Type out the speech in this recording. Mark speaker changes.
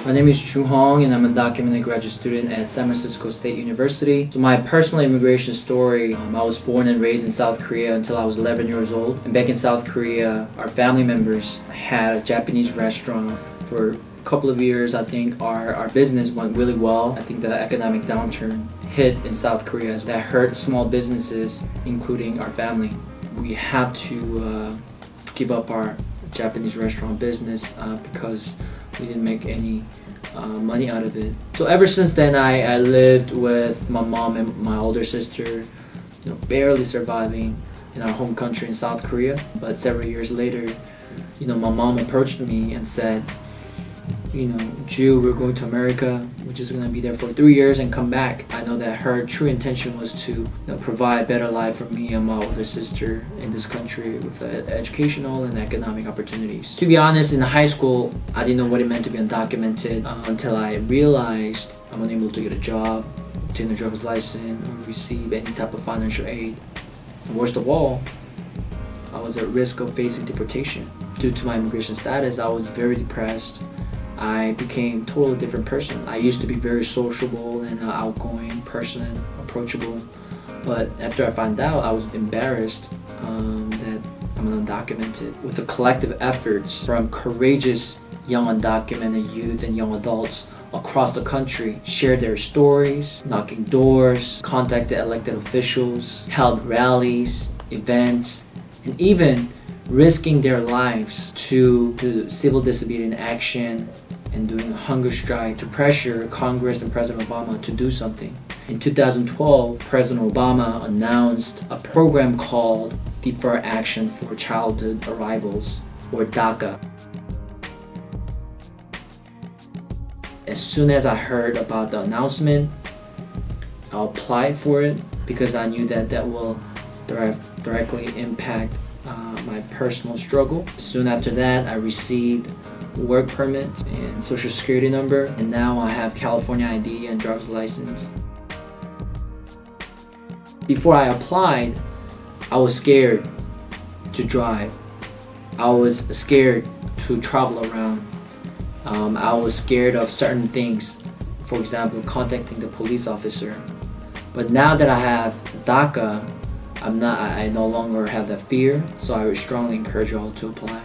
Speaker 1: My name is Chu Hong and I'm a documented graduate student at San Francisco State University. So my personal immigration story, I was born and raised in South Korea until I was 11 years old. And back in South Korea, our family members had a Japanese restaurant. For a couple of years, I think our business went really well. I think the economic downturn hit in South Korea that hurt small businesses, including our family. We have to give up our Japanese restaurant business because we didn't make any money out of it. So ever since then, I lived with my mom and my older sister, barely surviving in our home country in South Korea. But several years later, my mom approached me and said, Jew, we're going to America. We're just gonna be there for 3 years and come back. I know that her true intention was to provide a better life for me and my older sister in this country with educational and economic opportunities. To be honest, in high school, I didn't know what it meant to be undocumented until I realized I'm unable to get a job, obtain a driver's license, or receive any type of financial aid. And worst of all, I was at risk of facing deportation. Due to my immigration status, I was very depressed. I became a totally different person. I used to be very sociable and an outgoing person, approachable. But after I found out, I was embarrassed that I'm undocumented. With the collective efforts from courageous young undocumented youth and young adults across the country, shared their stories, knocking doors, contacted elected officials, held rallies, events, and even risking their lives to do civil disobedience action and doing a hunger strike to pressure Congress and President Obama to do something. In 2012, President Obama announced a program called Deferred Action for Childhood Arrivals, or DACA. As soon as I heard about the announcement, I applied for it because I knew that will directly impact my personal struggle. Soon after that, I received work permit and social security number, and now I have California ID and driver's license. Before I applied, I was scared to drive. I was scared to travel around. I was scared of certain things, for example, contacting the police officer. But now that I have DACA, I no longer have that fear, so I would strongly encourage you all to apply.